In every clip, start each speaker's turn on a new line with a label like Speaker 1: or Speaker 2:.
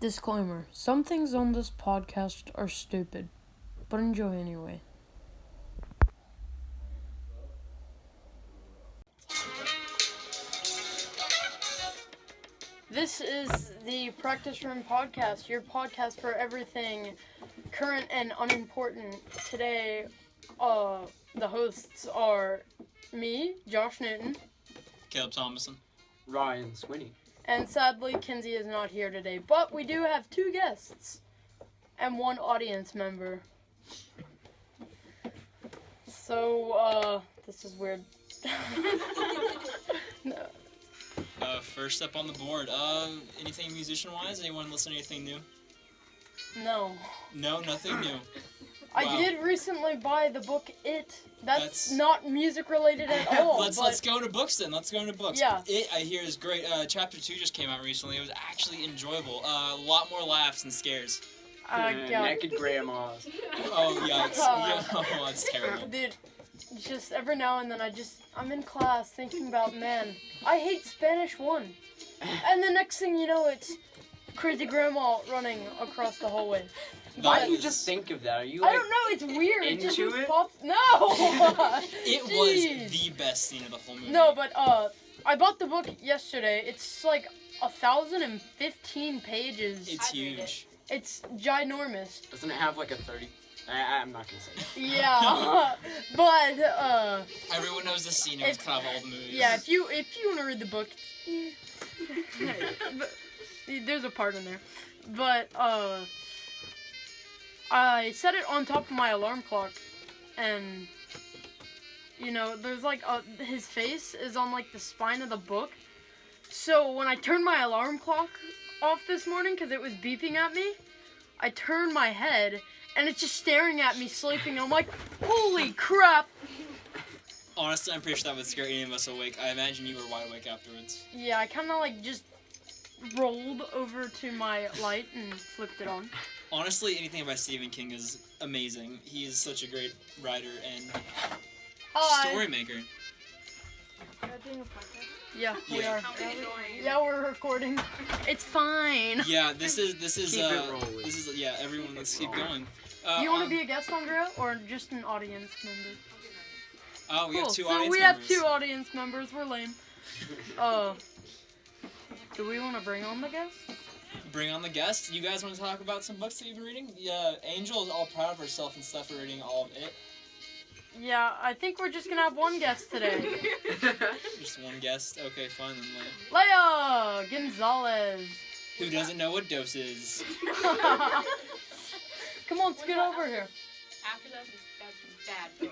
Speaker 1: Disclaimer, some things on this podcast are stupid, but enjoy anyway. This is the Practice Room Podcast, your podcast for everything current and unimportant. Today, the hosts are me, Josh Newton.
Speaker 2: Caleb Thomason.
Speaker 3: Ryan Swiny.
Speaker 1: And sadly, Kenzie is not here today, but we do have 2 guests and 1 audience member. So, this is weird. No.
Speaker 2: First up on the board, anything musician-wise? Anyone listen to anything new?
Speaker 1: No.
Speaker 2: No, nothing new.
Speaker 1: I did recently buy the book It. That's not music related at all.
Speaker 2: Let's go into books then. Let's go into books.
Speaker 1: Yeah.
Speaker 2: It, I hear, is great. Chapter 2 just came out recently. It was actually enjoyable. A lot more laughs and scares.
Speaker 3: Naked grandmas.
Speaker 2: Oh, yikes. Oh, that's terrible.
Speaker 1: Dude, just every now and then I'm in class thinking about, man, I hate Spanish 1. And the next thing you know, it's crazy grandma running across the hallway.
Speaker 3: Why do you just think of that? Are you
Speaker 1: I don't know, it's weird. It just
Speaker 3: into it?
Speaker 1: pops. No!
Speaker 2: It was the best scene of the whole movie.
Speaker 1: No, but I bought the book yesterday. It's like 1,015 pages.
Speaker 2: It's huge.
Speaker 1: It's ginormous.
Speaker 3: Doesn't it have like a 30? I'm not gonna say that.
Speaker 1: Yeah, but
Speaker 2: Everyone knows the scene. It was kind of all the movies.
Speaker 1: yeah, if you want to read the book, but, there's a part in there. But I set it on top of my alarm clock, and you know, there's like his face is on like the spine of the book. So when I turned my alarm clock off this morning because it was beeping at me, I turned my head and it's just staring at me sleeping. I'm like, holy crap!
Speaker 2: Honestly, I'm pretty sure that would scare any of us awake. I imagine you were wide awake afterwards.
Speaker 1: Yeah, I kind of like just rolled over to my light and flipped it on.
Speaker 2: Honestly, anything by Stephen King is amazing. He is such a great writer and story maker.
Speaker 1: Yeah, we
Speaker 2: Yeah.
Speaker 1: are. Yeah, we're recording. It's fine.
Speaker 2: Yeah, this is
Speaker 3: Keep it rolling.
Speaker 2: this is yeah. Everyone, let's keep going.
Speaker 1: Do you want to be a guest, Andrea, or just an audience member?
Speaker 2: Oh, we have 2
Speaker 1: so
Speaker 2: audience
Speaker 1: we
Speaker 2: members.
Speaker 1: have 2 audience members. We're lame. Do we want to bring on the guests?
Speaker 2: Bring on the guests. You guys want to talk about some books that you've been reading? Yeah, Angel is all proud of herself and stuff for reading all of it.
Speaker 1: Yeah, I think we're just gonna have 1 guest today.
Speaker 2: Just 1 guest. Okay, fine then.
Speaker 1: Leia Gonzalez.
Speaker 2: Who doesn't know what dose is?
Speaker 1: Come on, scoot over here.
Speaker 4: After that, that's bad.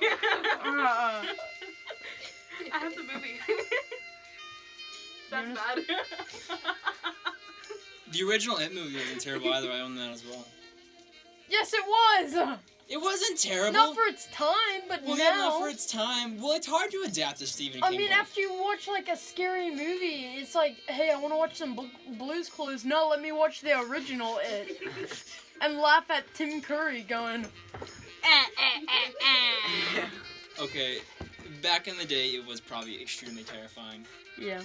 Speaker 5: I have the movie. That's bad.
Speaker 2: The original It movie wasn't terrible either. I own that as well.
Speaker 1: Yes, it was.
Speaker 2: It wasn't terrible.
Speaker 1: Not for its time, but
Speaker 2: well,
Speaker 1: now.
Speaker 2: yeah, not for its time. Well, it's hard to adapt to Stephen King.
Speaker 1: I mean,
Speaker 2: book.
Speaker 1: after you watch like a scary movie, it's like, hey, I want to watch some Blue's Clues. No, let me watch the original It, and laugh at Tim Curry going.
Speaker 2: Okay, back in the day, it was probably extremely terrifying.
Speaker 1: Yeah.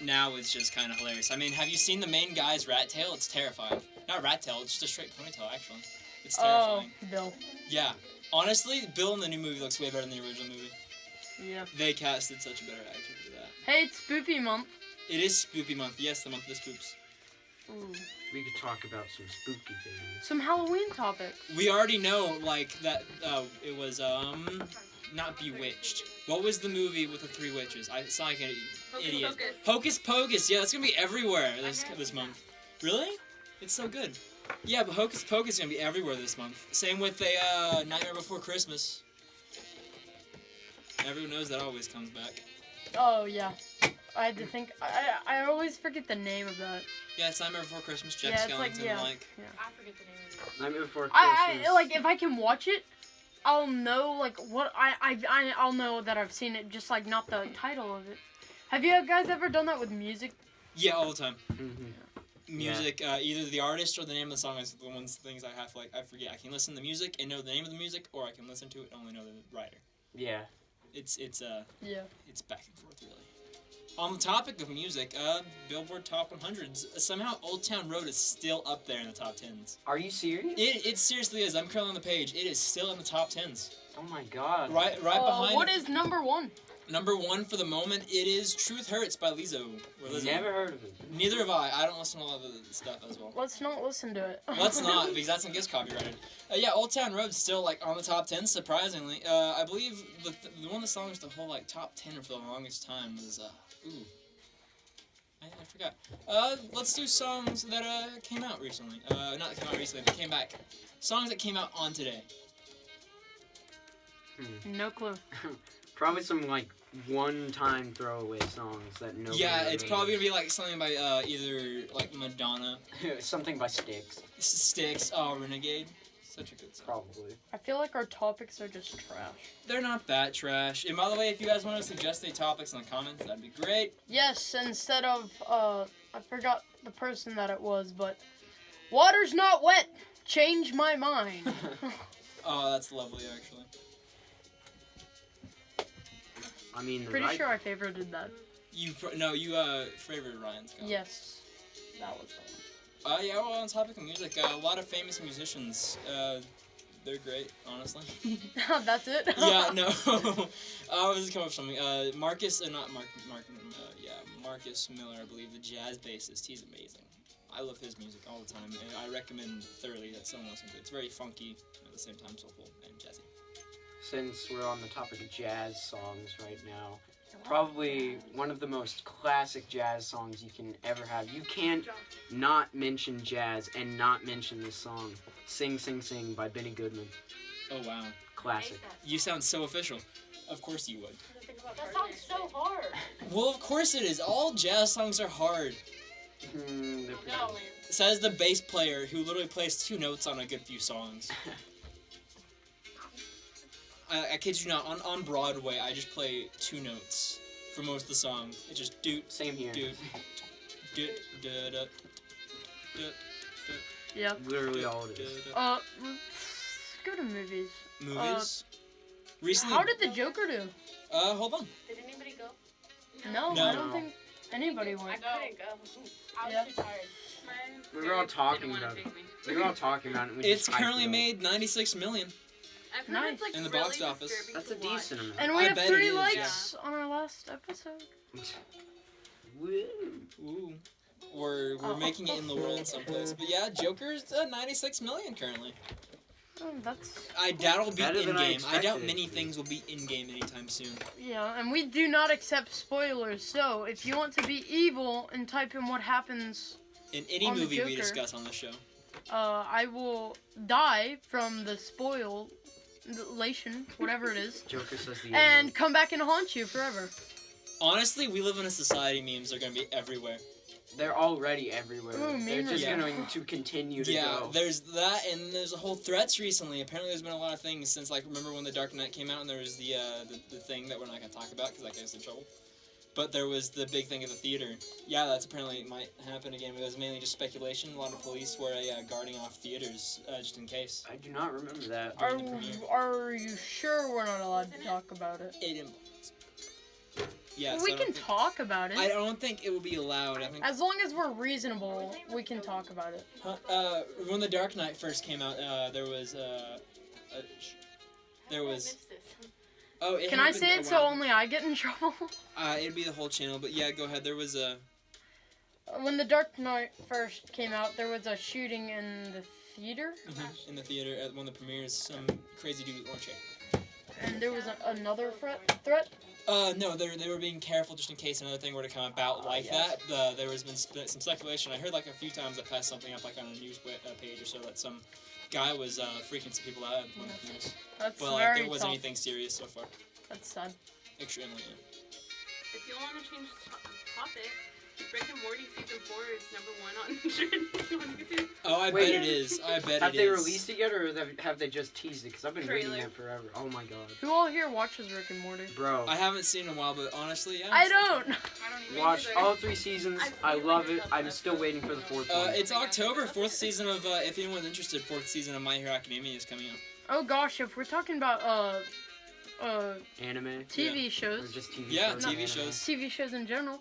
Speaker 2: Now it's just kind of hilarious. I mean, have you seen the main guy's rat tail? It's terrifying. Not rat tail, it's just a straight ponytail, actually. It's terrifying.
Speaker 1: Oh, Bill.
Speaker 2: Yeah. Honestly, Bill in the new movie looks way better than the original movie.
Speaker 1: Yeah.
Speaker 2: They casted such a better actor for that.
Speaker 1: Hey, it's Spoopy month.
Speaker 2: It is Spoopy month. Yes, the month of the spoops.
Speaker 1: Ooh.
Speaker 3: We could talk about some spooky things.
Speaker 1: Some Halloween topics.
Speaker 2: We already know, like, that, it was, not Bewitched. What was the movie with the 3 witches? I sound like an idiot. Hocus Pocus. Yeah, that's gonna be everywhere this month. Really? It's so good. Yeah, but Hocus Pocus is gonna be everywhere this month. Same with the Nightmare Before Christmas. Everyone knows that always comes back.
Speaker 1: Oh, yeah. I had to think. I always forget the name of that.
Speaker 2: Yeah, it's Nightmare Before Christmas. Jack
Speaker 1: Yeah, it's like,
Speaker 2: Skellington,
Speaker 1: yeah.
Speaker 2: like.
Speaker 1: Yeah.
Speaker 4: I forget the name of it.
Speaker 3: Nightmare Before
Speaker 1: I
Speaker 3: Christmas.
Speaker 1: like, if I can watch it, I'll know, like, what I'll know that I've seen it, just, like, not the title of it. Have you guys ever done that with music?
Speaker 2: Yeah, all the time.
Speaker 3: Mm-hmm.
Speaker 2: Music, either the artist or the name of the song is the things I have, like, I forget. I can listen to the music and know the name of the music, or I can listen to it and only know the writer.
Speaker 3: Yeah.
Speaker 2: It's
Speaker 1: Yeah.
Speaker 2: back and forth, really. On the topic of music, Billboard Top 100s, somehow Old Town Road is still up there in the top 10s.
Speaker 3: Are you serious?
Speaker 2: It seriously is. I'm currently on the page. It is still in the top 10s.
Speaker 3: Oh my god.
Speaker 2: Right behind.
Speaker 1: What is number one?
Speaker 2: Number one for the moment, it is Truth Hurts by Lizzo. Or Lizzo.
Speaker 3: Never heard of it.
Speaker 2: Neither have I. I don't listen to a lot of the stuff as well.
Speaker 1: Let's not listen to it.
Speaker 2: Let's not, because that's gonna get copyrighted. Yeah, Old Town Road's still like on the top 10, surprisingly. I believe the one of the songs to hold like top 10 for the longest time was I forgot. Let's do songs that came out recently. Not that came out recently, but came back. Songs that came out on today.
Speaker 1: No clue.
Speaker 3: Probably some like one-time throwaway songs that nobody.
Speaker 2: Yeah, it's
Speaker 3: remembers.
Speaker 2: probably gonna be like something by either like Madonna,
Speaker 3: Something by Styx.
Speaker 2: Styx, Renegade. Such a good song.
Speaker 3: Probably.
Speaker 1: I feel like our topics are just trash.
Speaker 2: They're not that trash. And by the way, if you guys want to suggest any topics in the comments, that'd be great.
Speaker 1: Yes, instead of, I forgot the person that it was, but water's not wet. Change my mind.
Speaker 2: Oh, that's lovely, actually.
Speaker 3: I mean,
Speaker 1: Pretty sure I favorited that.
Speaker 2: You favored Ryan's comment.
Speaker 1: Yes, that was the
Speaker 2: Yeah, well, on topic of music, a lot of famous musicians, they're great, honestly.
Speaker 1: one. That's it?
Speaker 2: Yeah, no. I was just coming up with something. Marcus Miller, I believe, the jazz bassist. He's amazing. I love his music all the time, and I recommend thoroughly that someone listen to it. It's very funky, at the same time soulful and jazzy.
Speaker 3: Since we're on the topic of jazz songs right now, probably one of the most classic jazz songs you can ever have. You can't not mention jazz and not mention this song. Sing, Sing, Sing by Benny Goodman.
Speaker 2: Oh, wow.
Speaker 3: Classic.
Speaker 2: You sound so official. Of course you would.
Speaker 4: That song's so hard.
Speaker 2: Well, of course it is. All jazz songs are hard.
Speaker 3: They're pretty
Speaker 4: No.
Speaker 3: good.
Speaker 2: Says the bass player who literally plays 2 notes on a good few songs. I kid you not, on Broadway, I just play 2 notes for most of the song. It's just doot,
Speaker 3: Same here.
Speaker 2: doot, doot, doot, doot, doot,
Speaker 1: Yep.
Speaker 3: Literally all it is.
Speaker 1: Let's go to movies.
Speaker 2: Movies? Recently,
Speaker 1: How did the Joker do?
Speaker 2: hold on.
Speaker 4: Did anybody go?
Speaker 1: No,
Speaker 2: No.
Speaker 1: I don't think anybody
Speaker 4: I
Speaker 1: went.
Speaker 4: couldn't go. I was
Speaker 1: Yeah.
Speaker 4: too tired.
Speaker 3: We were all talking about it. We were all talking about it. And we
Speaker 2: It's
Speaker 3: just hyped
Speaker 2: currently
Speaker 3: it up.
Speaker 2: made 96 million.
Speaker 5: I've heard
Speaker 1: Nice.
Speaker 5: it's like
Speaker 2: In the
Speaker 5: really
Speaker 2: box office.
Speaker 5: disturbing
Speaker 3: That's
Speaker 5: to
Speaker 3: a
Speaker 5: watch.
Speaker 3: decent amount.
Speaker 1: And we
Speaker 2: I
Speaker 1: have
Speaker 2: bet
Speaker 1: 3
Speaker 2: it is,
Speaker 1: likes on our last episode.
Speaker 3: Woo.
Speaker 2: Ooh. We're
Speaker 1: Oh.
Speaker 2: making it in the world someplace. But yeah, Joker's 96 million currently.
Speaker 1: Oh, that's
Speaker 2: I doubt it'll be
Speaker 3: Better than I
Speaker 2: in-game. I doubt
Speaker 3: expected it
Speaker 2: many
Speaker 3: to be.
Speaker 2: things will be in-game anytime soon.
Speaker 1: yeah, and we do not accept spoilers. So if you want to be evil and type in what happens,
Speaker 2: In any
Speaker 1: On the
Speaker 2: movie we
Speaker 1: Joker.
Speaker 2: discuss on the show.
Speaker 1: I will die from the spoilation, whatever it is,
Speaker 3: Joker says the
Speaker 1: and come back and haunt you forever.
Speaker 2: Honestly, we live in a society memes are going to be everywhere.
Speaker 3: They're already everywhere.
Speaker 1: Ooh,
Speaker 3: They're just
Speaker 2: Yeah.
Speaker 3: going to continue to
Speaker 2: Yeah,
Speaker 3: go.
Speaker 2: there's that, and there's a whole threats recently. Apparently, there's been a lot of things since, like, remember when The Dark Knight came out, and there was the thing that we're not gonna talk about because that gets us in trouble. But there was the big thing at the theater. Yeah, that's apparently might happen again. It was mainly just speculation. A lot of police were guarding off theaters just in case.
Speaker 3: I do not remember that.
Speaker 1: Are,
Speaker 2: During the premiere.
Speaker 1: are you sure we're not allowed to talk about it?
Speaker 2: It implies. Yeah, so
Speaker 1: We
Speaker 2: I
Speaker 1: can
Speaker 2: don't think-
Speaker 1: talk about it.
Speaker 2: I don't think it will be allowed. I think
Speaker 1: As long as we're reasonable, we can talk about it.
Speaker 2: when The Dark Knight first came out, there was there was. Oh, it
Speaker 1: Can I
Speaker 2: happened
Speaker 1: say
Speaker 2: a
Speaker 1: it so
Speaker 2: while-
Speaker 1: only I get in trouble?
Speaker 2: It'd be the whole channel, but yeah, go ahead. There was a.
Speaker 1: When The Dark Knight first came out, there was a shooting in the theater,
Speaker 2: in the theater at one of the premieres. Some crazy dude or chick.
Speaker 1: and there was another threat.
Speaker 2: No, they were being careful just in case another thing were to come about like
Speaker 1: yes.
Speaker 2: that. There has been some speculation. I heard like a few times I passed something up like on a news page or so that some guy was freaking some people out at one of the premieres.
Speaker 1: That's
Speaker 2: But like
Speaker 1: very
Speaker 2: there wasn't
Speaker 1: tough.
Speaker 2: anything serious so far.
Speaker 1: That's sad.
Speaker 2: Extremely. Yeah.
Speaker 5: If you want to change the topic, Rick and Morty season 4 is #1 on YouTube.
Speaker 2: Oh, I
Speaker 3: Wait.
Speaker 2: bet it is. I bet
Speaker 3: Have
Speaker 2: it
Speaker 3: they
Speaker 2: is.
Speaker 3: released it yet, or have they just teased it? Because I've been reading
Speaker 5: Trailer.
Speaker 3: that forever. Oh my god.
Speaker 1: Who all here watches Rick and Morty?
Speaker 3: Bro,
Speaker 2: I haven't seen it in a while, but honestly, yeah.
Speaker 1: I don't.
Speaker 5: I don't even
Speaker 3: watch
Speaker 5: either.
Speaker 3: all 3 seasons. I love it. I'm still waiting for the 4th one.
Speaker 2: It's October, 4th season of, if anyone's interested, 4th season of My Hero Academia is coming out.
Speaker 1: Oh gosh, if we're talking about
Speaker 3: Anime?
Speaker 1: TV
Speaker 3: Or
Speaker 1: shows.
Speaker 3: just TV
Speaker 2: Yeah,
Speaker 3: shows?
Speaker 2: TV
Speaker 3: Anime?
Speaker 2: shows.
Speaker 1: TV shows in general.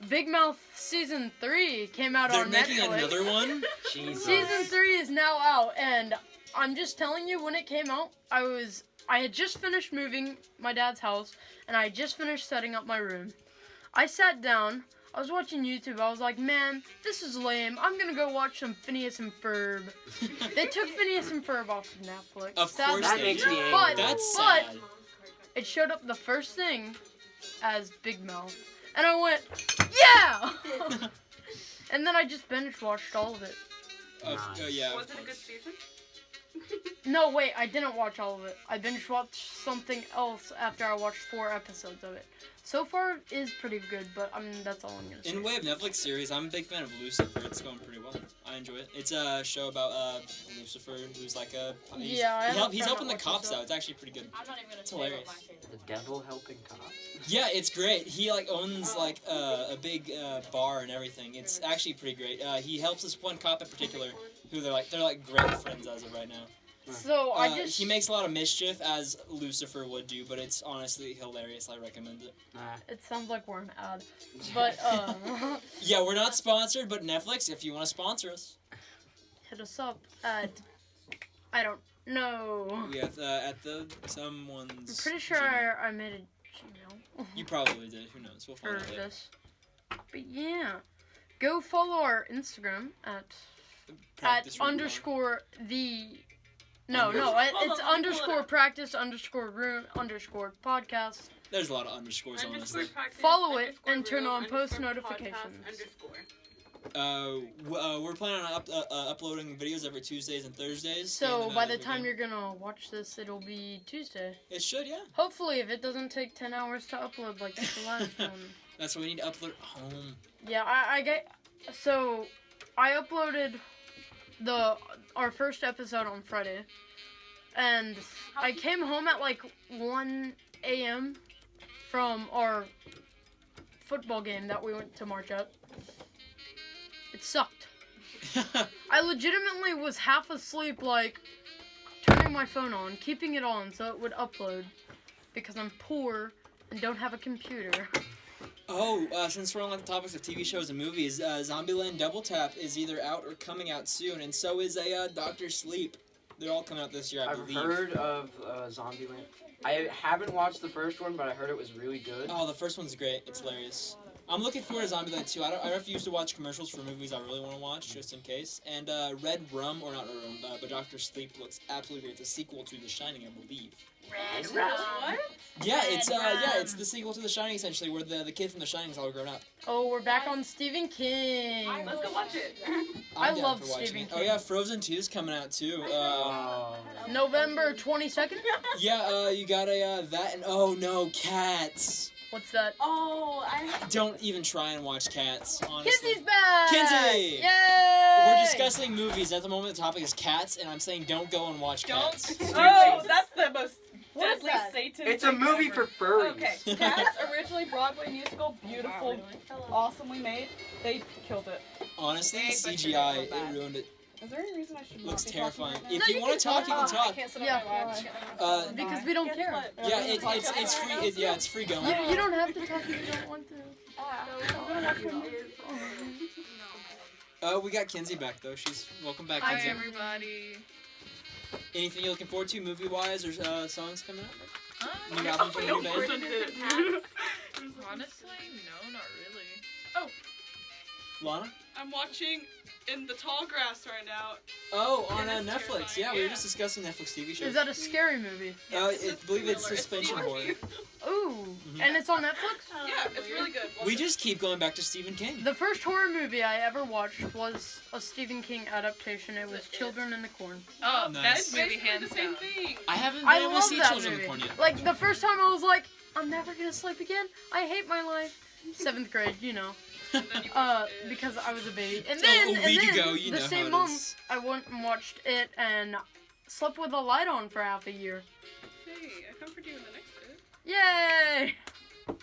Speaker 1: Big Mouth Season 3 came out
Speaker 2: They're
Speaker 1: on
Speaker 2: making
Speaker 1: Netflix.
Speaker 2: another one?
Speaker 3: Jesus.
Speaker 1: Season 3 is now out, and I'm just telling you, when it came out, I had just finished moving my dad's house, and I had just finished setting up my room. I sat down, I was watching YouTube, I was like, man, this is lame, I'm gonna go watch some Phineas and Ferb. They took Phineas and Ferb off of Netflix.
Speaker 2: Of
Speaker 1: Sadly.
Speaker 2: course
Speaker 3: That
Speaker 2: they
Speaker 3: makes
Speaker 2: did.
Speaker 3: me angry.
Speaker 1: But-
Speaker 2: That's
Speaker 1: but-
Speaker 2: sad.
Speaker 1: It showed up the first thing as Big Mouth, and I went, yeah! And then I just binge watched all of it.
Speaker 2: Yeah.
Speaker 5: Was it a good season?
Speaker 1: No, wait, I didn't watch all of it. I binge watched something else after I watched 4 episodes of it. So far, it is pretty good, but I mean, that's all I'm gonna say.
Speaker 2: In way of Netflix series, I'm a big fan of Lucifer. It's going pretty well. I enjoy it. It's a show about Lucifer, who's like a he's helping the cops out. It's actually pretty good.
Speaker 4: I'm not even gonna
Speaker 2: It's
Speaker 4: say what
Speaker 2: hilarious.
Speaker 4: my favorite.
Speaker 3: The devil helping cops?
Speaker 2: Yeah, it's great. He like owns like a big bar and everything. It's actually pretty great. He helps this one cop in particular, who they're like great friends as of right now.
Speaker 1: So,
Speaker 2: He makes a lot of mischief as Lucifer would do, but it's honestly hilarious. I recommend it.
Speaker 1: It sounds like we're an ad. But,
Speaker 2: Yeah, we're not sponsored, but Netflix, if you want to sponsor us,
Speaker 1: hit us up at, I don't know.
Speaker 2: we have at the someone's.
Speaker 1: I'm pretty sure
Speaker 2: Gmail.
Speaker 1: I made a Gmail
Speaker 2: You probably did. Who knows? We'll
Speaker 1: for
Speaker 2: find out later.
Speaker 1: this. But yeah, go follow our Instagram at
Speaker 2: Practice room
Speaker 1: underscore the. No,
Speaker 2: Under-
Speaker 1: it's
Speaker 5: Hold on, let me pull it
Speaker 1: underscore
Speaker 5: up.
Speaker 1: practice underscore room underscore podcast.
Speaker 2: There's a lot of underscores on this.
Speaker 1: Follow it and turn on post notifications.
Speaker 2: We're planning on uploading videos every Tuesdays and Thursdays.
Speaker 1: So
Speaker 2: and,
Speaker 1: by the
Speaker 2: we
Speaker 1: time
Speaker 2: can-
Speaker 1: you're gonna watch this, it'll be Tuesday.
Speaker 2: It should, yeah.
Speaker 1: Hopefully, if it doesn't take 10 hours to upload like the last one.
Speaker 2: That's what we need to upload at home.
Speaker 1: Yeah, so I uploaded our first episode on Friday, and I came home at like 1 a.m. from our football game that we went to march at. It sucked. I legitimately was half asleep, like, turning my phone on, keeping it on so it would upload, because I'm poor and don't have a computer.
Speaker 2: Since we're on like the topics of TV shows and movies, Zombieland Double Tap is either out or coming out soon, and so is Doctor Sleep. They're all coming out this year, I
Speaker 3: I've
Speaker 2: believe.
Speaker 3: heard of Zombieland. I haven't watched the first one, but I heard it was really good.
Speaker 2: Oh, the first one's great. It's hilarious. I'm looking forward to Zombieland 2. I refuse to watch commercials for movies I really want to watch, just in case. And Red Rum, or not Red Rum, but Doctor Sleep looks absolutely great. It's a sequel to The Shining, I believe.
Speaker 5: What?
Speaker 2: Yeah, it's the sequel to The Shining essentially, where the kid from The Shining is all grown up.
Speaker 1: Oh, we're back on Stephen King.
Speaker 5: Let's go watch it.
Speaker 1: I
Speaker 2: I'm down
Speaker 1: love
Speaker 2: for watching
Speaker 1: Stephen
Speaker 2: it.
Speaker 1: King.
Speaker 2: Oh yeah, Frozen 2 is coming out too.
Speaker 1: November 22nd?
Speaker 2: You got that and oh no, Cats.
Speaker 1: What's that?
Speaker 5: Oh,
Speaker 2: Don't even try and watch Cats, honestly.
Speaker 1: Kenzie's back!
Speaker 2: Kinsey!
Speaker 1: Yay!
Speaker 2: We're discussing movies. At the moment, the topic is Cats, and I'm saying don't go and watch Cats.
Speaker 6: Oh, that's the most
Speaker 1: What is
Speaker 6: deadly
Speaker 1: that?
Speaker 6: Satan.
Speaker 3: It's a
Speaker 6: thing
Speaker 3: movie
Speaker 6: ever.
Speaker 3: for furries.
Speaker 6: Okay, Cats, originally Broadway musical, beautiful, awesomely made. They killed it.
Speaker 2: Honestly,
Speaker 6: They butchered it
Speaker 2: CGI,
Speaker 6: real bad.
Speaker 2: it ruined it.
Speaker 6: Is there any reason I should
Speaker 2: Looks
Speaker 6: not be
Speaker 2: terrifying.
Speaker 6: talking right
Speaker 2: If
Speaker 6: now?
Speaker 2: you want to talk, you can talk.
Speaker 1: Yeah,
Speaker 2: Uh,
Speaker 1: because we don't
Speaker 6: Guess
Speaker 1: care.
Speaker 6: what?
Speaker 2: yeah, it's free. It's free going.
Speaker 1: You don't have to talk if you don't want to.
Speaker 2: We got Kenzie back though. Welcome back,
Speaker 5: Hi
Speaker 2: Kenzie.
Speaker 5: everybody.
Speaker 2: Anything you're looking forward to, movie-wise, or songs coming out?
Speaker 5: Um,
Speaker 2: New album from the new band?
Speaker 5: Honestly, no, not really.
Speaker 2: Lana?
Speaker 5: I'm watching In the Tall Grass right now.
Speaker 2: Oh, on
Speaker 5: Yeah, that's
Speaker 2: Netflix.
Speaker 5: terrifying,
Speaker 2: Yeah, we were
Speaker 5: yeah.
Speaker 2: just discussing Netflix TV shows.
Speaker 1: Is that a scary movie?
Speaker 2: I believe it's
Speaker 5: thriller.
Speaker 2: suspension
Speaker 5: It's
Speaker 2: horror.
Speaker 1: Ooh, and it's on Netflix?
Speaker 5: Yeah, it's really good.
Speaker 2: We just keep going back to Stephen King.
Speaker 1: The first horror movie I ever watched was a Stephen King adaptation. It was Children in the Corn.
Speaker 5: Oh,
Speaker 2: Nice.
Speaker 5: that's basically the same thing.
Speaker 2: I haven't been
Speaker 1: I
Speaker 2: able to
Speaker 1: love
Speaker 2: see
Speaker 1: that
Speaker 2: Children of
Speaker 1: movie.
Speaker 2: the Corn yet.
Speaker 1: Like, the first time I was like, I'm never gonna sleep again. I hate my life. 7th grade, you know. Because I was a baby. And then,
Speaker 2: a week
Speaker 1: and then
Speaker 2: ago, you
Speaker 1: the
Speaker 2: know
Speaker 1: same
Speaker 2: how it
Speaker 1: month,
Speaker 2: is.
Speaker 1: I went and watched it and slept with a light on for half a year.
Speaker 5: Hey, I comfort you in the next bit.
Speaker 1: Yay!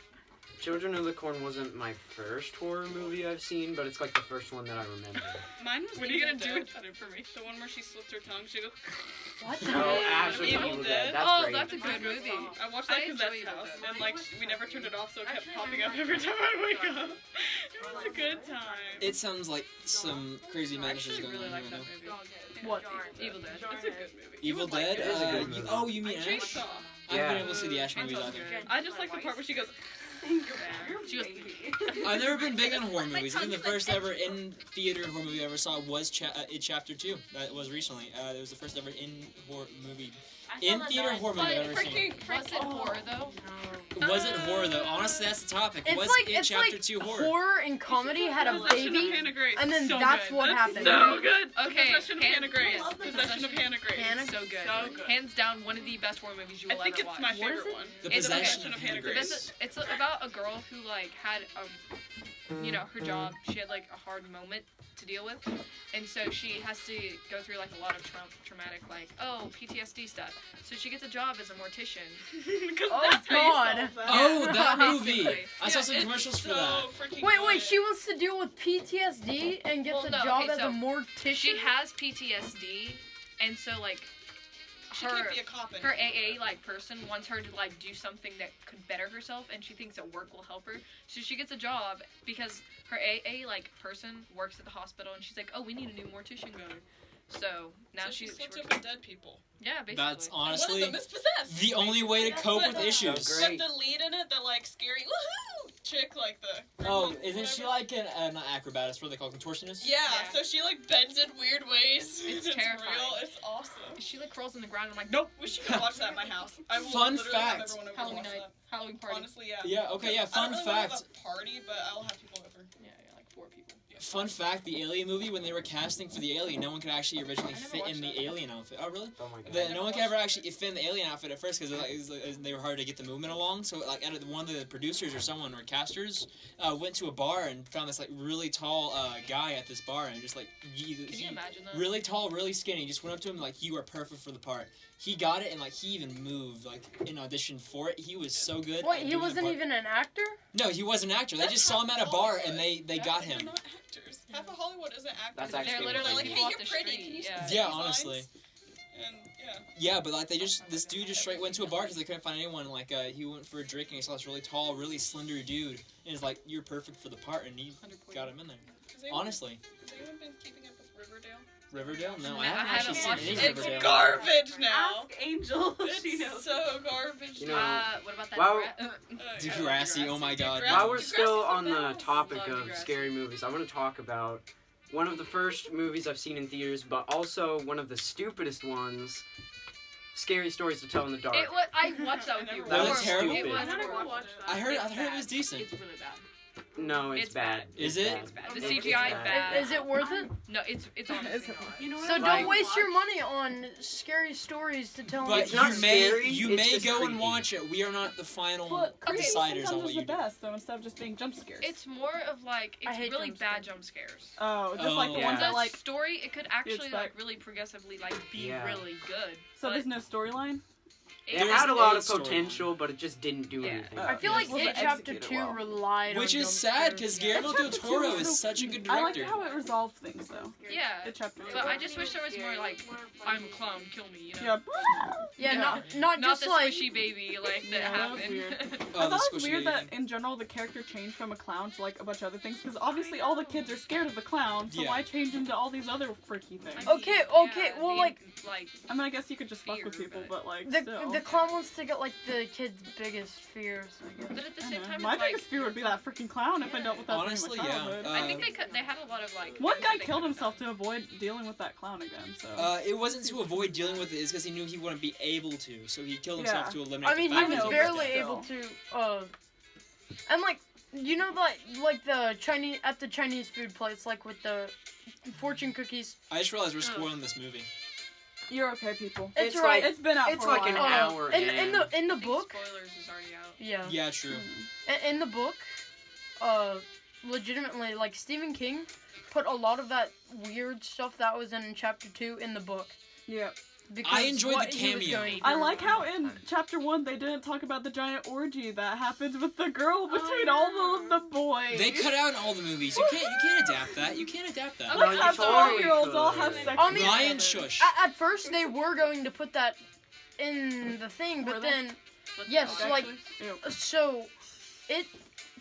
Speaker 3: Children of the Corn wasn't my first horror movie I've seen, but it's like the first one that I remember.
Speaker 5: Mine was
Speaker 6: What are you
Speaker 5: Evil
Speaker 6: gonna do
Speaker 5: Dead.
Speaker 6: with that information?
Speaker 5: The one where she slits her tongue. She goes.
Speaker 1: What?
Speaker 3: Oh, Ash of
Speaker 5: Evil
Speaker 3: Evil
Speaker 5: Dead.
Speaker 3: Dead. That's
Speaker 7: Oh,
Speaker 3: great.
Speaker 7: that's a good movie.
Speaker 5: I watched that
Speaker 7: I
Speaker 5: because that's
Speaker 7: enjoy Evil
Speaker 5: house,
Speaker 7: Dead.
Speaker 5: and like we never turned it off, so it kept popping up every time I wake up. It was a good time.
Speaker 2: It sounds like some crazy
Speaker 7: I
Speaker 2: madness is
Speaker 7: actually
Speaker 2: going
Speaker 7: really
Speaker 2: on
Speaker 7: like
Speaker 2: right
Speaker 7: that
Speaker 2: now.
Speaker 7: movie.
Speaker 1: What?
Speaker 7: Evil Dead.
Speaker 5: It's a good movie.
Speaker 2: Evil
Speaker 5: would like
Speaker 2: Dead?
Speaker 3: It is a good movie.
Speaker 2: Oh, you mean Ash?
Speaker 5: Jigsaw.
Speaker 2: I
Speaker 3: Yeah.
Speaker 2: haven't been able to see the Ash movies
Speaker 7: Chainsaw
Speaker 2: either.
Speaker 5: I just like the part where she goes.
Speaker 7: She was.
Speaker 2: I've never been big on horror movies. I think the first ever in-theater horror movie I ever saw was It Chapter 2. That was recently. It was the first ever in-theater horror movie I've ever seen.
Speaker 7: Was it horror though?
Speaker 2: Was it horror though? Honestly, that's the topic.
Speaker 1: It's
Speaker 2: Was
Speaker 1: like
Speaker 2: It
Speaker 1: it's
Speaker 2: Chapter
Speaker 1: like
Speaker 2: 2 horror?
Speaker 1: horror and comedy had a
Speaker 5: Possession of
Speaker 1: baby,
Speaker 5: Hannah Grace.
Speaker 1: and then
Speaker 5: So
Speaker 1: that's
Speaker 5: good.
Speaker 1: what
Speaker 5: That's
Speaker 1: happened.
Speaker 5: So good.
Speaker 7: Okay,
Speaker 5: Possession of Hannah Grace.
Speaker 7: yes.
Speaker 5: Possession of Hannah Grace.
Speaker 1: Hannah-
Speaker 7: So good.
Speaker 5: So good.
Speaker 7: Hands down, one of the best horror movies you
Speaker 5: I
Speaker 7: will
Speaker 5: think
Speaker 7: ever
Speaker 5: it's
Speaker 7: watch.
Speaker 5: my
Speaker 1: What is
Speaker 5: favorite
Speaker 1: it?
Speaker 5: one.
Speaker 2: The
Speaker 7: It's
Speaker 2: Possession of Hannah
Speaker 7: The
Speaker 2: Grace.
Speaker 7: visit- It's about a girl who like had you know, her job. She had like a hard moment to deal with, and so she has to go through like a lot of traumatic like PTSD stuff. So she gets a job as a mortician.
Speaker 5: Because
Speaker 1: Oh,
Speaker 5: that's how you
Speaker 1: God.
Speaker 5: solve that.
Speaker 2: Oh, that movie!
Speaker 7: Basically.
Speaker 2: I saw
Speaker 5: Yeah,
Speaker 2: some
Speaker 5: it's
Speaker 2: commercials for
Speaker 5: so
Speaker 2: that.
Speaker 5: freaking
Speaker 1: Wait,
Speaker 5: good.
Speaker 1: she wants to deal with PTSD and gets
Speaker 7: Well,
Speaker 1: a
Speaker 7: no,
Speaker 1: job
Speaker 7: okay,
Speaker 1: as a
Speaker 7: so
Speaker 1: mortician.
Speaker 7: She has PTSD, and so like
Speaker 5: She
Speaker 7: her
Speaker 5: can't be a cop
Speaker 7: her
Speaker 5: anymore.
Speaker 7: AA like person wants her to like do something that could better herself, and she thinks that work will help her. So she gets a job because her AA like person works at the hospital, and she's like, oh, we need a new mortician guy. So now
Speaker 5: So
Speaker 7: she
Speaker 5: slips
Speaker 7: works-
Speaker 5: up with dead people.
Speaker 7: yeah, basically.
Speaker 2: That's
Speaker 5: One
Speaker 2: honestly
Speaker 5: of them is possessed.
Speaker 2: the only way to cope with issues.
Speaker 3: So
Speaker 5: But
Speaker 3: great.
Speaker 5: the lead in it, the like scary woohoo chick, like the.
Speaker 2: Oh, isn't she
Speaker 5: whatever.
Speaker 2: like not acrobatist? What are they called? Contortionist?
Speaker 5: Yeah,
Speaker 7: Yeah.
Speaker 5: so she like bends in weird ways.
Speaker 7: It's
Speaker 5: real.
Speaker 7: terrifying.
Speaker 5: It's awesome.
Speaker 7: She like crawls in the ground. I'm like, nope.
Speaker 5: We should go watch that at my house. I will
Speaker 2: Fun
Speaker 5: literally have
Speaker 2: fact.
Speaker 5: everyone over to
Speaker 7: Halloween
Speaker 5: watch
Speaker 7: night,
Speaker 5: that.
Speaker 7: Halloween party.
Speaker 5: Honestly, yeah.
Speaker 2: Yeah. Okay. Yeah.
Speaker 5: I
Speaker 2: Fun
Speaker 5: don't really wanna
Speaker 2: fact.
Speaker 5: have a party, but I'll have people over.
Speaker 7: Yeah, like 4 people.
Speaker 2: Fun fact: the Alien movie, when they were casting for the Alien, no one could actually originally
Speaker 7: I never
Speaker 2: fit in
Speaker 7: watched
Speaker 2: the
Speaker 7: that.
Speaker 2: Alien outfit. Oh, really?
Speaker 3: Oh my god.
Speaker 2: No one could ever actually fit in the Alien outfit at first because they were hard to get the movement along. So like, one of the producers or someone or casters went to a bar and found this like really tall guy at this bar and just like
Speaker 7: Can you imagine that?
Speaker 2: really tall, really skinny. Just went up to him like, "You are perfect for the part." He got it and like he even moved like in audition for it. He was so good.
Speaker 1: Wait,
Speaker 2: at
Speaker 1: he
Speaker 2: doing the
Speaker 1: wasn't
Speaker 2: part.
Speaker 1: even an actor?
Speaker 2: No, he was an actor. They
Speaker 5: That's
Speaker 2: just saw him at a bar and
Speaker 5: Hollywood.
Speaker 2: they got him.
Speaker 5: They're not actors. Half of Hollywood isn't actors.
Speaker 3: That's
Speaker 7: They're
Speaker 3: actually
Speaker 7: literally
Speaker 5: like,
Speaker 7: people
Speaker 5: hey,
Speaker 7: off
Speaker 5: you're
Speaker 7: the
Speaker 5: pretty.
Speaker 7: street.
Speaker 5: Can you
Speaker 7: Yeah.
Speaker 5: say
Speaker 2: Yeah,
Speaker 5: these
Speaker 2: honestly.
Speaker 5: lines? And yeah.
Speaker 2: Yeah, but like this dude just straight went to a bar because they couldn't find anyone. Like he went for a drink and he saw this really tall, really slender dude, and he's like, "You're perfect for the part," and he
Speaker 7: 100%.
Speaker 2: got him in there.
Speaker 5: Has anyone,
Speaker 2: Honestly,
Speaker 5: has anyone been keeping up with Riverdale?
Speaker 2: Riverdale? No,
Speaker 7: No,
Speaker 2: I haven't
Speaker 7: I
Speaker 2: actually
Speaker 7: haven't
Speaker 2: seen
Speaker 7: watched
Speaker 2: any
Speaker 7: it.
Speaker 5: It's
Speaker 2: Riverdale.
Speaker 5: garbage now.
Speaker 6: Ask Angel. She
Speaker 5: It's
Speaker 6: knows.
Speaker 5: so garbage.
Speaker 3: You know,
Speaker 7: What about that?
Speaker 3: Wow.
Speaker 2: Degrassi, oh my god.
Speaker 5: Degrassi.
Speaker 3: While we're
Speaker 5: Degrassi's
Speaker 3: still
Speaker 5: the
Speaker 3: on the
Speaker 5: best.
Speaker 3: topic
Speaker 7: Love
Speaker 3: of
Speaker 7: Degrassi.
Speaker 3: scary movies, I want to talk about one of the first movies I've seen in theaters, but also one of the stupidest ones. Scary Stories to Tell in the Dark.
Speaker 7: I watched that with you.
Speaker 3: That was
Speaker 7: Horrible.
Speaker 3: terrible.
Speaker 7: It was
Speaker 3: I
Speaker 5: never
Speaker 7: horrible.
Speaker 5: watched that.
Speaker 2: I heard it was decent.
Speaker 7: It's really bad.
Speaker 3: No, it's
Speaker 7: It's
Speaker 3: bad.
Speaker 7: bad.
Speaker 2: Is
Speaker 3: It's
Speaker 2: it?
Speaker 3: bad.
Speaker 7: It's bad. The
Speaker 3: It's
Speaker 7: CGI
Speaker 3: bad.
Speaker 7: bad.
Speaker 1: Is it worth it?
Speaker 7: No, it's honestly not.
Speaker 6: You know what?
Speaker 1: So
Speaker 6: I
Speaker 1: don't
Speaker 6: like?
Speaker 1: waste your money on scary stories to tell
Speaker 2: But
Speaker 3: It's not
Speaker 2: you may
Speaker 3: scary,
Speaker 2: you
Speaker 3: it's
Speaker 2: may
Speaker 3: just
Speaker 2: go
Speaker 3: creepy.
Speaker 2: and watch it. We are not the final
Speaker 6: But creepy
Speaker 2: deciders on
Speaker 6: sometimes
Speaker 2: what
Speaker 6: is
Speaker 2: you
Speaker 6: the
Speaker 2: do.
Speaker 6: best though, instead of just being jump scares.
Speaker 7: It's more of like
Speaker 1: I
Speaker 7: it's
Speaker 1: hate
Speaker 7: really
Speaker 1: jump
Speaker 7: bad
Speaker 1: scares.
Speaker 7: jump scares.
Speaker 6: oh, just like the
Speaker 3: Yeah.
Speaker 6: ones
Speaker 7: The
Speaker 6: that like.
Speaker 7: story, it could actually like
Speaker 6: expect-
Speaker 7: really progressively like be
Speaker 3: Yeah.
Speaker 7: really good.
Speaker 6: So
Speaker 7: but
Speaker 6: there's no storyline.
Speaker 3: It
Speaker 2: There
Speaker 3: had
Speaker 2: is
Speaker 3: a lot
Speaker 2: a
Speaker 3: of
Speaker 2: storyline.
Speaker 3: potential, but it just didn't do
Speaker 7: Yeah.
Speaker 3: anything.
Speaker 1: I feel
Speaker 6: Yeah.
Speaker 1: like
Speaker 6: Wasn't
Speaker 1: It Chapter
Speaker 6: executed
Speaker 1: 2
Speaker 6: well.
Speaker 1: relied on
Speaker 2: Which is
Speaker 1: jump
Speaker 2: sad
Speaker 1: scares.
Speaker 2: because
Speaker 6: Yeah.
Speaker 2: Guillermo del
Speaker 6: Chapter two
Speaker 2: Toro
Speaker 6: was
Speaker 2: is
Speaker 6: so
Speaker 2: such a good
Speaker 6: I
Speaker 2: director.
Speaker 6: like how it resolved things though.
Speaker 7: Yeah.
Speaker 6: The chapter.
Speaker 7: But I just wish there was more like I'm a clown, kill me, you know.
Speaker 6: Yeah.
Speaker 1: Yeah,
Speaker 6: Yeah.
Speaker 1: not
Speaker 7: Not
Speaker 1: just
Speaker 7: the
Speaker 1: like
Speaker 7: squishy baby like that
Speaker 6: Yeah, that was
Speaker 7: happened.
Speaker 6: weird.
Speaker 2: Oh,
Speaker 6: I
Speaker 2: the
Speaker 6: thought it was
Speaker 2: squishy
Speaker 6: weird that
Speaker 2: baby.
Speaker 6: in general the character changed from a clown to like a bunch of other things because obviously all the kids are scared of the clown, so
Speaker 2: Yeah.
Speaker 6: why change him to all these other freaky things?
Speaker 1: Okay,
Speaker 7: Yeah,
Speaker 1: well,
Speaker 7: the-
Speaker 1: like-
Speaker 6: I mean, I guess you could just fuck with
Speaker 7: Fear,
Speaker 6: people,
Speaker 7: but-
Speaker 6: but like
Speaker 1: the
Speaker 6: still.
Speaker 1: the clown wants to get like the kid's biggest fears. I guess.
Speaker 7: But at the
Speaker 6: I
Speaker 7: same
Speaker 6: don't know.
Speaker 7: time,
Speaker 6: My
Speaker 7: it's like
Speaker 6: biggest fear would be that freaking clown if I dealt with that
Speaker 2: Honestly,
Speaker 6: during my
Speaker 2: yeah.
Speaker 6: childhood.
Speaker 7: I think they had a lot of like.
Speaker 6: One
Speaker 7: things
Speaker 6: guy
Speaker 7: that they
Speaker 6: killed
Speaker 7: could've
Speaker 6: himself
Speaker 7: done.
Speaker 6: to avoid dealing with that clown again. So
Speaker 2: It wasn't to avoid dealing with it, it's because he knew he wouldn't be able to, so he killed himself
Speaker 6: Yeah.
Speaker 2: to eliminate
Speaker 1: I mean,
Speaker 2: the
Speaker 1: he
Speaker 2: fact
Speaker 1: was
Speaker 2: that
Speaker 6: know,
Speaker 1: barely
Speaker 6: but
Speaker 1: able to. And like, you know, like the Chinese at the Chinese food place, like with the fortune cookies.
Speaker 2: I just realized we're spoiling this movie.
Speaker 6: you're okay, people.
Speaker 1: It's
Speaker 3: It's
Speaker 1: right.
Speaker 3: like-
Speaker 6: It's been out
Speaker 3: it's
Speaker 6: for a
Speaker 3: like an
Speaker 6: while.
Speaker 3: hour
Speaker 1: in
Speaker 3: in.
Speaker 1: the
Speaker 7: I think
Speaker 1: book.
Speaker 7: Spoilers is already out.
Speaker 1: Yeah.
Speaker 2: Yeah, true.
Speaker 1: In the book, legitimately, like Stephen King put a lot of that weird stuff that was in Chapter 2 in the book.
Speaker 6: Yeah.
Speaker 1: because
Speaker 2: I enjoyed
Speaker 1: what
Speaker 2: the
Speaker 1: he was
Speaker 2: cameo.
Speaker 1: going
Speaker 6: I
Speaker 1: through
Speaker 6: like
Speaker 1: at
Speaker 6: how
Speaker 1: the
Speaker 6: in
Speaker 1: time.
Speaker 6: chapter 1 they didn't talk about the giant orgy that happens with the girl between all of the boys.
Speaker 2: They cut out in all the movies. You can't adapt that. You can't adapt that.
Speaker 3: No,
Speaker 6: Let's
Speaker 3: you
Speaker 6: have
Speaker 3: totally
Speaker 6: 12-year-olds all
Speaker 3: could.
Speaker 6: have sex.
Speaker 1: I mean-
Speaker 6: with
Speaker 2: Ryan,
Speaker 6: each other.
Speaker 2: shush.
Speaker 1: At first, they were going to put that in the thing,
Speaker 6: Were
Speaker 1: but
Speaker 6: they?
Speaker 1: then
Speaker 5: Let's
Speaker 1: yes,
Speaker 5: go.
Speaker 1: like
Speaker 6: Ew.
Speaker 1: so,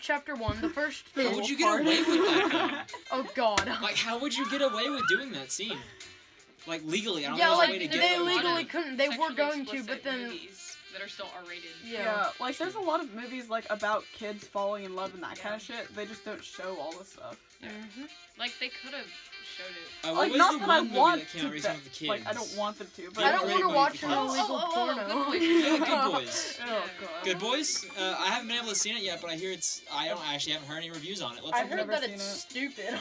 Speaker 1: chapter 1, the first
Speaker 2: How
Speaker 1: thing.
Speaker 2: would you get away with that, though?
Speaker 1: Oh God.
Speaker 2: Like, how would you get away with doing that scene? Like, legally, I don't
Speaker 1: Yeah,
Speaker 2: know
Speaker 1: like
Speaker 2: a way to
Speaker 1: they
Speaker 2: get away with
Speaker 1: legally
Speaker 2: it.
Speaker 1: couldn't. They were
Speaker 7: Sexually
Speaker 1: going to,
Speaker 7: explicit
Speaker 1: but then
Speaker 7: movies that are still R-rated.
Speaker 6: Yeah, like there's a lot of movies like about kids falling in love and that kind of shit. They just don't show all the stuff.
Speaker 1: Mhm.
Speaker 7: Like they could have showed it.
Speaker 2: What
Speaker 6: Like
Speaker 2: was
Speaker 6: not
Speaker 2: the
Speaker 6: that I
Speaker 2: one movie
Speaker 6: want
Speaker 2: that came
Speaker 6: to.
Speaker 2: out recently with the kids?
Speaker 6: Like I don't want them to, but
Speaker 2: Yeah,
Speaker 1: I don't
Speaker 2: great
Speaker 1: want to
Speaker 2: movie
Speaker 1: watch
Speaker 2: for
Speaker 1: an
Speaker 2: kids.
Speaker 1: illegal porno.
Speaker 7: Good Boys.
Speaker 2: Yeah, Good Boys.
Speaker 6: Oh god.
Speaker 2: Good Boys? I haven't been able to see it yet, but I hear I actually haven't heard any reviews on it. Let's
Speaker 1: I
Speaker 2: look it
Speaker 1: heard
Speaker 2: up.
Speaker 6: never
Speaker 1: that
Speaker 6: seen
Speaker 1: it's stupid.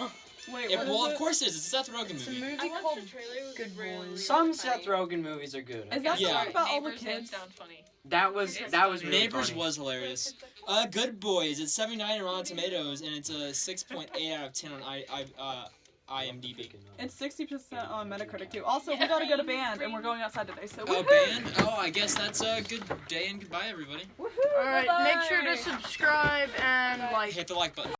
Speaker 6: Wait,
Speaker 2: Yeah,
Speaker 6: what
Speaker 2: well,
Speaker 6: is
Speaker 2: of
Speaker 6: it?
Speaker 2: course it is. It's a Seth Rogen
Speaker 1: It's a
Speaker 2: movie.
Speaker 1: movie
Speaker 5: I watched
Speaker 1: called
Speaker 5: the trailer. It was
Speaker 1: Good
Speaker 5: really
Speaker 1: Boys.
Speaker 3: Some
Speaker 5: funny.
Speaker 3: Seth Rogen movies are good.
Speaker 6: Is that
Speaker 2: Yeah.
Speaker 6: talk about all the
Speaker 7: Neighbors didn't
Speaker 6: kids?
Speaker 7: sound funny.
Speaker 3: That was really
Speaker 2: Neighbors
Speaker 3: funny.
Speaker 2: was hilarious. Good Boys. It's 79 on Rotten Tomatoes, and it's a 6.8 out of 10 on IMDb.
Speaker 6: It's 60% on Metacritic too. Also, we gotta go to band and we're going outside today, so
Speaker 2: Oh,
Speaker 6: woohoo!
Speaker 2: band? Oh, I guess that's a good day and goodbye, everybody.
Speaker 6: Woohoo!
Speaker 1: All right, make sure to
Speaker 6: Bye-bye.
Speaker 1: subscribe and like.
Speaker 2: Hit the like button.